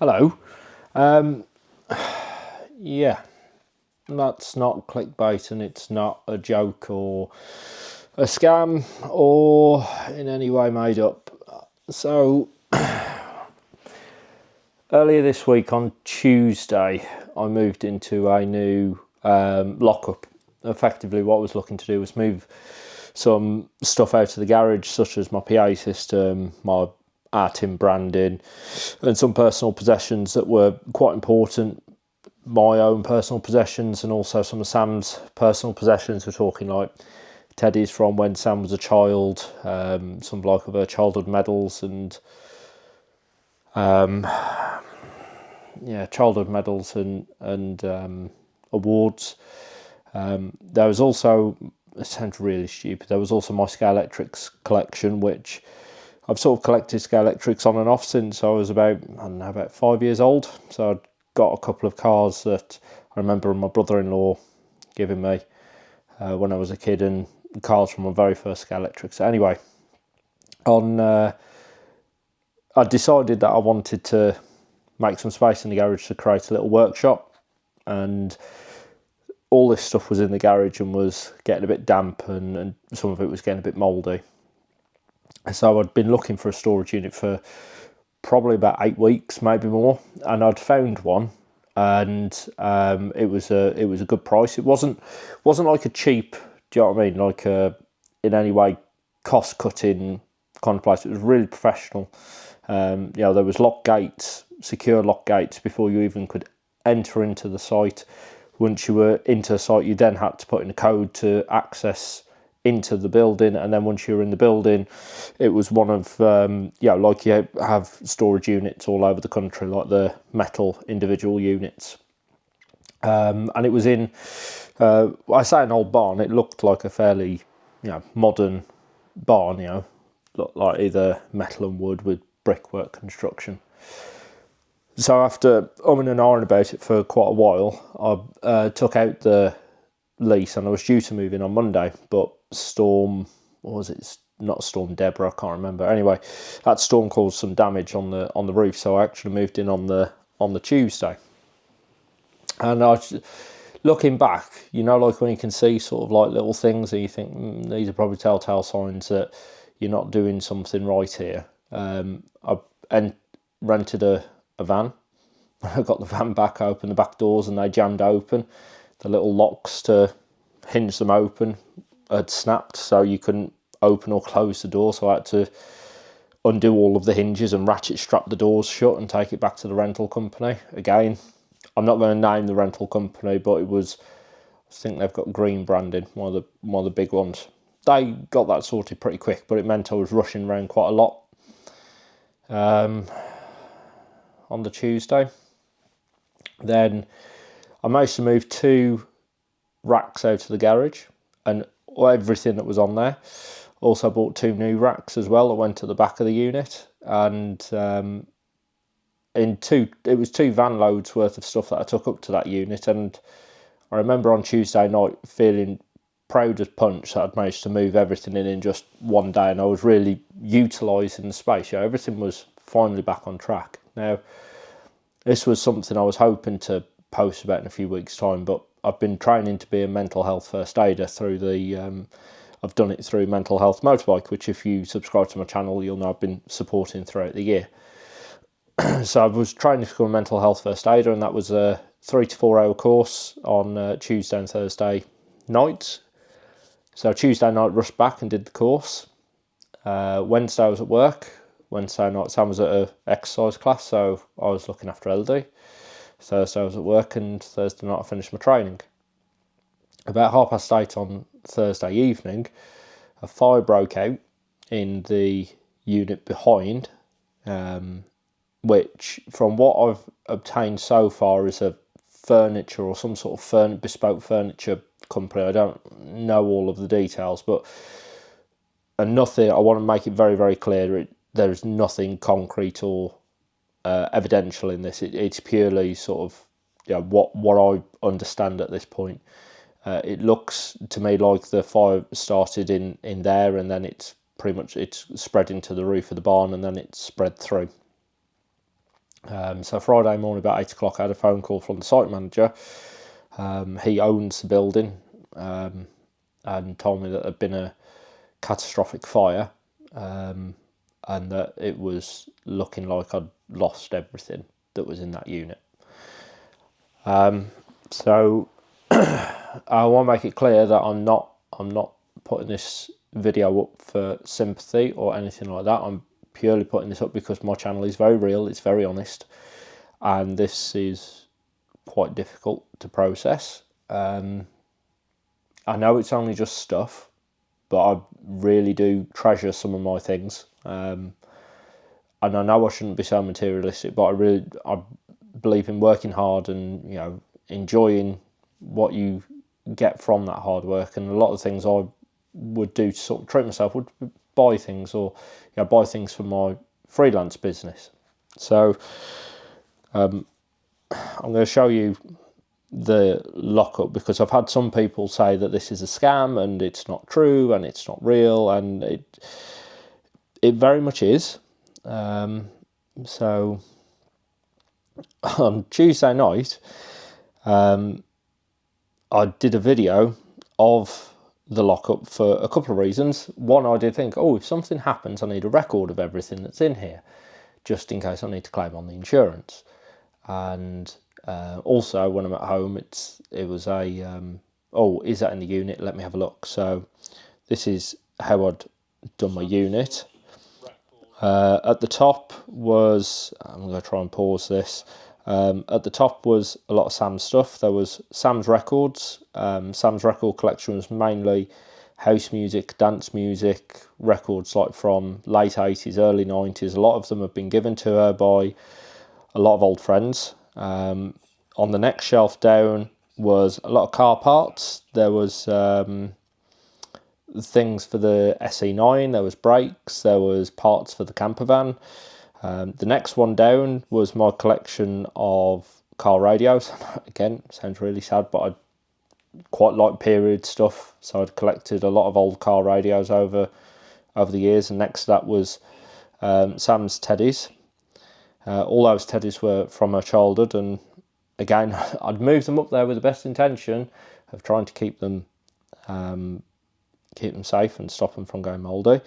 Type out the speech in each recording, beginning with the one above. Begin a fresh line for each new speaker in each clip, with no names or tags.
Hello. Yeah, that's not clickbait and it's not a joke or a scam or in any way made up. So, earlier this week on Tuesday, I moved into a new lockup. Effectively, what I was looking to do was move some stuff out of the garage, such as my PA system, my Artin branding, and some personal possessions that were quite important. My own personal possessions and also some of Sam's personal possessions. We're talking like teddies from when Sam was a child, some like of her childhood medals and childhood medals and awards. There was also, it sounds really stupid, there was also my Scalextrics collection, which I've sort of collected Scalextrics on and off since I was about 5 years old. So I'd got a couple of cars that I remember my brother-in-law giving me when I was a kid, and cars from my very first Scalextrics. So anyway, I decided that I wanted to make some space in the garage to create a little workshop, and all this stuff was in the garage and was getting a bit damp and some of it was getting a bit mouldy. So I'd been looking for a storage unit for probably about 8 weeks, maybe more, and I'd found one, and it was a good price. It wasn't like a cheap, do you know what I mean? Like in any way cost cutting kind of place. It was really professional. There was lock gates, secure lock gates before you even could enter into the site. Once you were into the site, you then had to put in a code to access into the building, and then once you were in the building, it was one of like you have storage units all over the country, like the metal individual units, and it was in I say an old barn. It looked like a fairly modern barn, looked like either metal and wood with brickwork construction. So after umming and ahhing about it for quite a while, I took out the lease and I was due to move in on Monday, but Storm, what was it? Not Storm Deborah, I can't remember. Anyway, that storm caused some damage on the roof, so I actually moved in on the Tuesday. And I was looking back, like when you can see sort of like little things and you think these are probably telltale signs that you're not doing something right here. I rented a van. I got the van back, opened the back doors, and they jammed open. The little locks to hinge them open had snapped, so you couldn't open or close the door. So I had to undo all of the hinges and ratchet strap the doors shut and take it back to the rental company. Again, I'm not going to name the rental company, but it was, I think they've got green branding, one of the big ones. They got that sorted pretty quick, but it meant I was rushing around quite a lot on the Tuesday. Then I managed to move 2 racks out of the garage and everything that was on there. Also bought 2 new racks as well that went to the back of the unit, and it was 2 van loads worth of stuff that I took up to that unit. And I remember on Tuesday night feeling proud as punch that I'd managed to move everything in just one day, and I was really utilising the space. Everything was finally back on track. Now, this was something I was hoping to post about in a few weeks' time, but I've been training to be a mental health first aider through I've done it through Mental Health Motorbike, which if you subscribe to my channel, you'll know I've been supporting throughout the year. So I was training to become a mental health first aider, and that was a 3 to 4 hour course on Tuesday and Thursday nights. So Tuesday night rushed back and did the course. Wednesday I was at work. Wednesday night Sam was at an exercise class, so I was looking after LD. Thursday I was at work, and Thursday night I finished my training. About 8:30 on Thursday evening, a fire broke out in the unit behind, which from what I've obtained so far is a furniture or some sort of bespoke furniture company. I don't know all of the details, but nothing, I want to make it very, very clear, there is nothing concrete or evidential in this. It's purely sort of what I understand at this point. It looks to me like the fire started in there, and then it's spread into the roof of the barn, and then it's spread through. So Friday morning about 8 o'clock I had a phone call from the site manager. He owns the building, and told me that there'd been a catastrophic fire, and that it was looking like I'd lost everything that was in that unit. So I want to make it clear that I'm not putting this video up for sympathy or anything like that. I'm purely putting this up because my channel is very real, it's very honest, and this is quite difficult to process. I know it's only just stuff, but I really do treasure some of my things. And I know I shouldn't be so materialistic, but I believe in working hard and, you know, enjoying what you get from that hard work. And a lot of things I would do to sort of treat myself would buy things, or, you know, buy things for my freelance business. So I'm going to show you the lockup, because I've had some people say that this is a scam and it's not true and it's not real, and it very much is. So on Tuesday night, I did a video of the lockup for a couple of reasons. One, I did think, if something happens, I need a record of everything that's in here, just in case I need to claim on the insurance. And also, when I'm at home, it was a is that in the unit? Let me have a look. So this is how I'd done my unit. At the top was, I'm going to try and pause this. At the top was a lot of Sam's stuff. There was Sam's records. Sam's record collection was mainly house music, dance music, records like from late 80s, early 90s. A lot of them have been given to her by a lot of old friends. On the next shelf down was a lot of car parts. There was things for the SE9, there was brakes, there was parts for the camper van. The next one down was my collection of car radios. Again, sounds really sad, but I quite like period stuff, so I'd collected a lot of old car radios over the years. And next to that was Sam's teddies. All those teddies were from her childhood, and again, I'd moved them up there with the best intention of trying to keep them safe and stop them from going mouldy.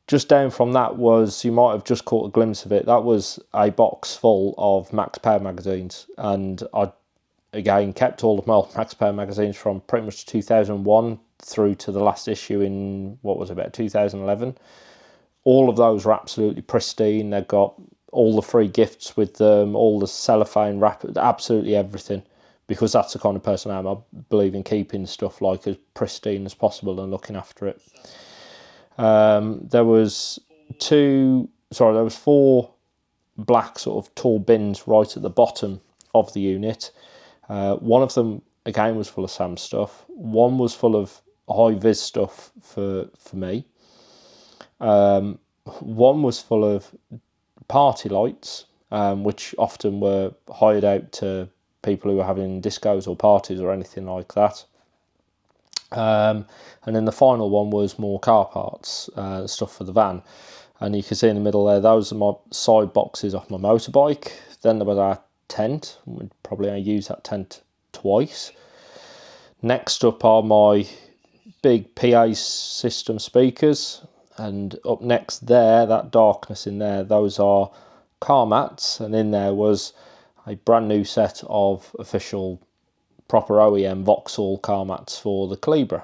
Just down from that was, you might have just caught a glimpse of it, that was a box full of Max Power magazines, and I again kept all of my old Max Power magazines from pretty much 2001 through to the last issue in, what was it, about 2011. All of those were absolutely pristine. They got all the free gifts with them, all the cellophane wrap, absolutely everything, because that's the kind of person I am. I believe in keeping stuff like as pristine as possible and looking after it. There was four black sort of tall bins right at the bottom of the unit. One of them again was full of Sam stuff. One was full of high vis stuff for me. One was full of party lights, which often were hired out to people who were having discos or parties or anything like that. And then the final one was more car parts, stuff for the van. And you can see in the middle there, those are my side boxes off my motorbike. Then there was our tent. We'd probably only use that tent twice. Next up are my big PA system speakers. And up next there, that darkness in there, those are car mats. And in there was a brand new set of official proper OEM Vauxhall car mats for the Calibra.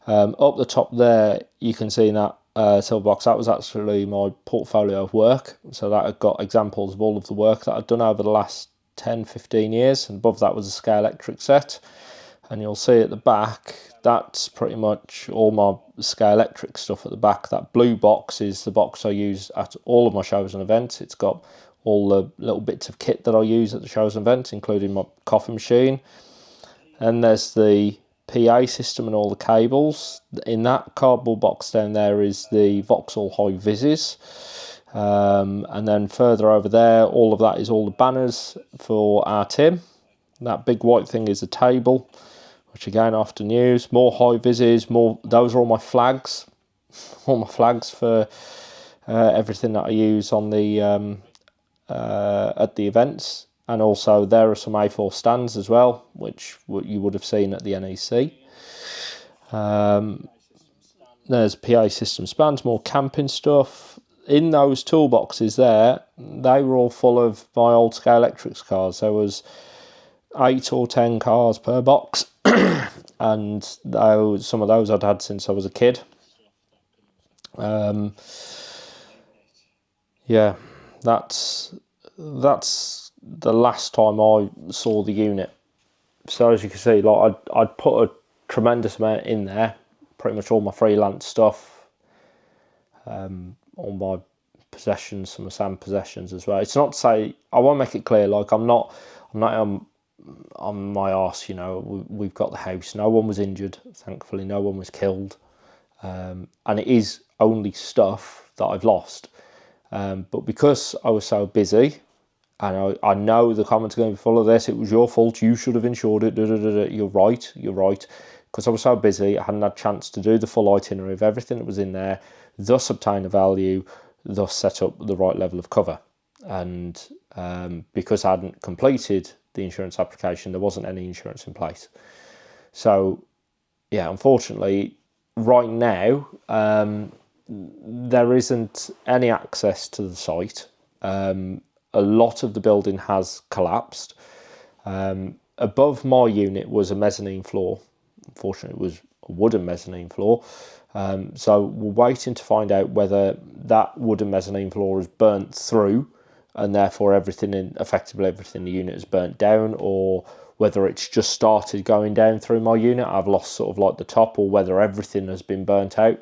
Up the top there, you can see in that silver box, that was actually my portfolio of work. So that had got examples of all of the work that I'd done over the last 10-15 years. And above that was a Scale Electric set. And you'll see at the back, that's pretty much all my Scale Electric stuff at the back. That blue box is the box I use at all of my shows and events. It's got all the little bits of kit that I use at the shows and events, including my coffee machine. And there's the PA system and all the cables. In that cardboard box down there is the Vauxhall high vises. And then further over there, all of that is all the banners for our team. That big white thing is a table, which again I often use. More high vises, those are all my flags. All my flags for everything that I use on the at the events, and also there are some A4 stands as well, which you would have seen at the NEC. There's PA system stands, more camping stuff. In those toolboxes there, they were all full of my old Scalextric cars. There was 8 or 10 cars per box, and some of those I'd had since I was a kid. Yeah, that's the last time I saw the unit. So as you can see, like I'd put a tremendous amount in there, pretty much all my freelance stuff, all my possessions, some of Sam's possessions as well. It's not to say, I want to make it clear, like I'm not on my arse, you know. We've got the house. No one was injured, thankfully. No one was killed, and it is only stuff that I've lost. But because I was so busy, and I know the comments are going to be full of this, it was your fault, you should have insured it, You're right. Because I was so busy, I hadn't had a chance to do the full itinerary of everything that was in there, thus obtain a value, thus set up the right level of cover. And because I hadn't completed the insurance application, there wasn't any insurance in place. So, yeah, unfortunately, right now, there isn't any access to the site. A lot of the building has collapsed. Above my unit was a mezzanine floor. Unfortunately, it was a wooden mezzanine floor. So we're waiting to find out whether that wooden mezzanine floor is burnt through, and therefore effectively everything in the unit is burnt down, or whether it's just started going down through my unit. I've lost sort of like the top, or whether everything has been burnt out.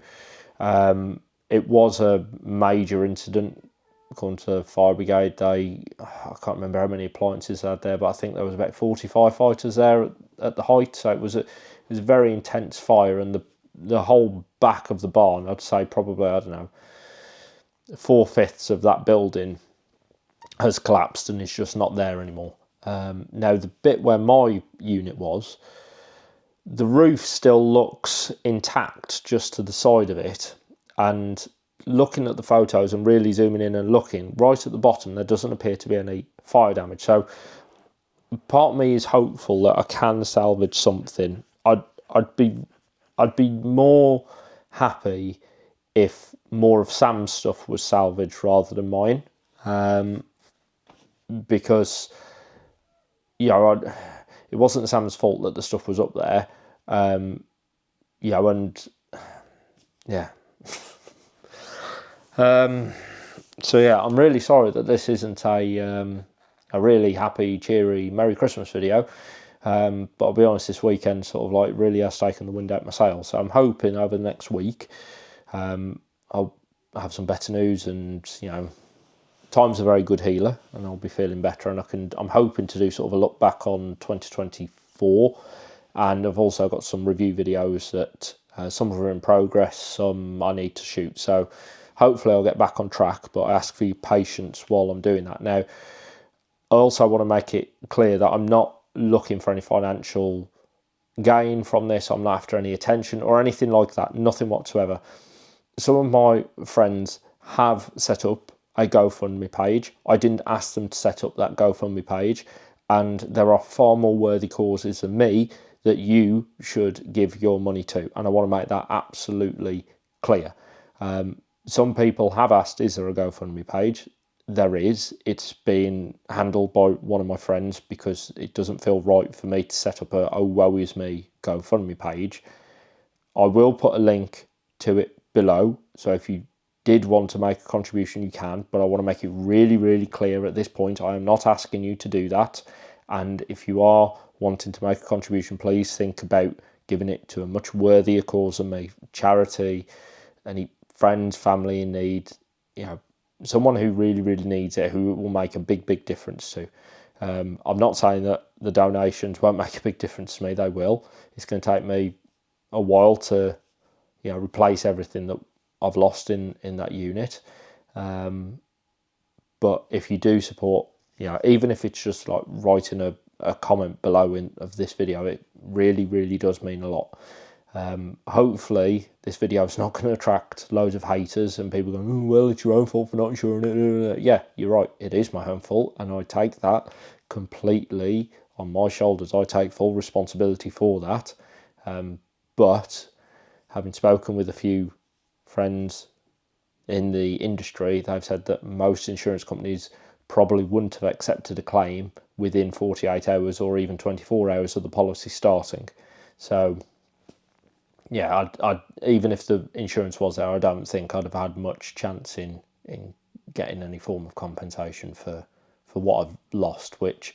It was a major incident. According to the fire brigade, I can't remember how many appliances they had there, but I think there was about 40 firefighters there at the height. So it was a very intense fire, and the whole back of the barn, I'd say probably, I don't know, 4/5 of that building has collapsed and is just not there anymore. Now the bit where my unit was, the roof still looks intact just to the side of it, and looking at the photos and really zooming in and looking right at the bottom, there doesn't appear to be any fire damage. So part of me is hopeful that I can salvage something. I'd be more happy if more of Sam's stuff was salvaged rather than mine, because it wasn't Sam's fault that the stuff was up there, and yeah. So yeah, I'm really sorry that this isn't a really happy, cheery, Merry Christmas video. But I'll be honest, this weekend sort of like really has taken the wind out my sails. So I'm hoping over the next week, I'll have some better news, and time's a very good healer, and I'll be feeling better. And I'm hoping to do sort of a look back on 2024, and I've also got some review videos that some of them are in progress, some I need to shoot. So hopefully I'll get back on track, but I ask for your patience while I'm doing that. Now, I also want to make it clear that I'm not looking for any financial gain from this. I'm not after any attention or anything like that, nothing whatsoever. Some of my friends have set up a GoFundMe page. I didn't ask them to set up that GoFundMe page, and there are far more worthy causes than me that you should give your money to, and I want to make that absolutely clear. Some people have asked, is there a GoFundMe page? There is. It's been handled by one of my friends because it doesn't feel right for me to set up a "oh woe is me" GoFundMe page. I will put a link to it below, so if you did want to make a contribution, you can, but I want to make it really, really clear at this point, I am not asking you to do that. And if you are wanting to make a contribution, please think about giving it to a much worthier cause than me. Charity, any friends, family in need, someone who really, really needs it, who it will make a big, big difference to. I'm not saying that the donations won't make a big difference to me. They will. It's going to take me a while to, replace everything that I've lost in that unit. But if you do support, even if it's just like writing a comment below of this video, it really, really does mean a lot. Hopefully this video is not going to attract loads of haters and people going, oh, well, it's your own fault for not insuring it. Yeah, you're right, it is my own fault, and I take that completely on my shoulders. I take full responsibility for that. But having spoken with a few friends in the industry, they've said that most insurance companies probably wouldn't have accepted a claim within 48 hours or even 24 hours of the policy starting. So yeah, I'd even if the insurance was there, I don't think I'd have had much chance in getting any form of compensation for what I've lost, which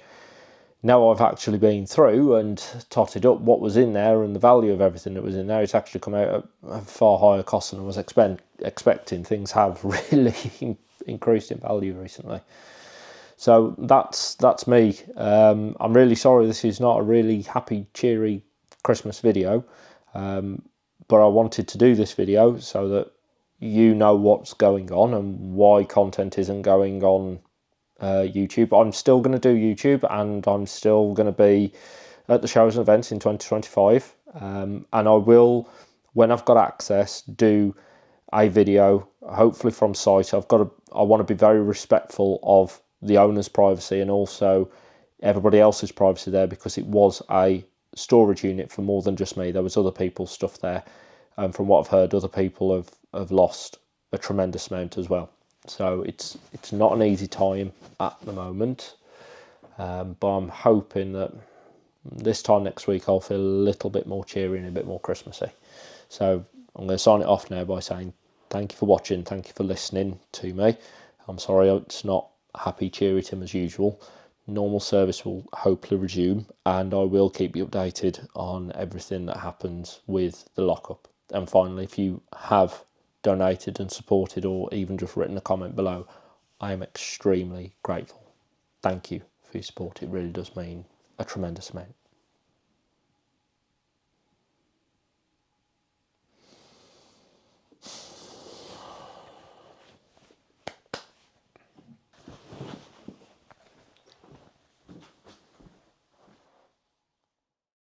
now I've actually been through and totted up what was in there and the value of everything that was in there, it's actually come out at a far higher cost than I was expecting. Things have really increased in value recently. So that's me. I'm really sorry this is not a really happy, cheery Christmas video, but I wanted to do this video so that you know what's going on and why content isn't going on YouTube. I'm still going to do YouTube, and I'm still going to be at the shows and events in 2025, and I will, when I've got access, do a video, hopefully from site. I want to be very respectful of the owner's privacy and also everybody else's privacy there, because it was a storage unit for more than just me. There was other people's stuff there, and from what I've heard, other people have lost a tremendous amount as well. So it's not an easy time at the moment, but I'm hoping that this time next week I'll feel a little bit more cheery and a bit more Christmassy. So I'm going to sign it off now by saying thank you for watching, thank you for listening to me. I'm sorry it's not happy, cheery Tim as usual. Normal service will hopefully resume, and I will keep you updated on everything that happens with the lockup. And finally, if you have donated and supported or even just written a comment below, I am extremely grateful. Thank you for your support. It really does mean a tremendous amount.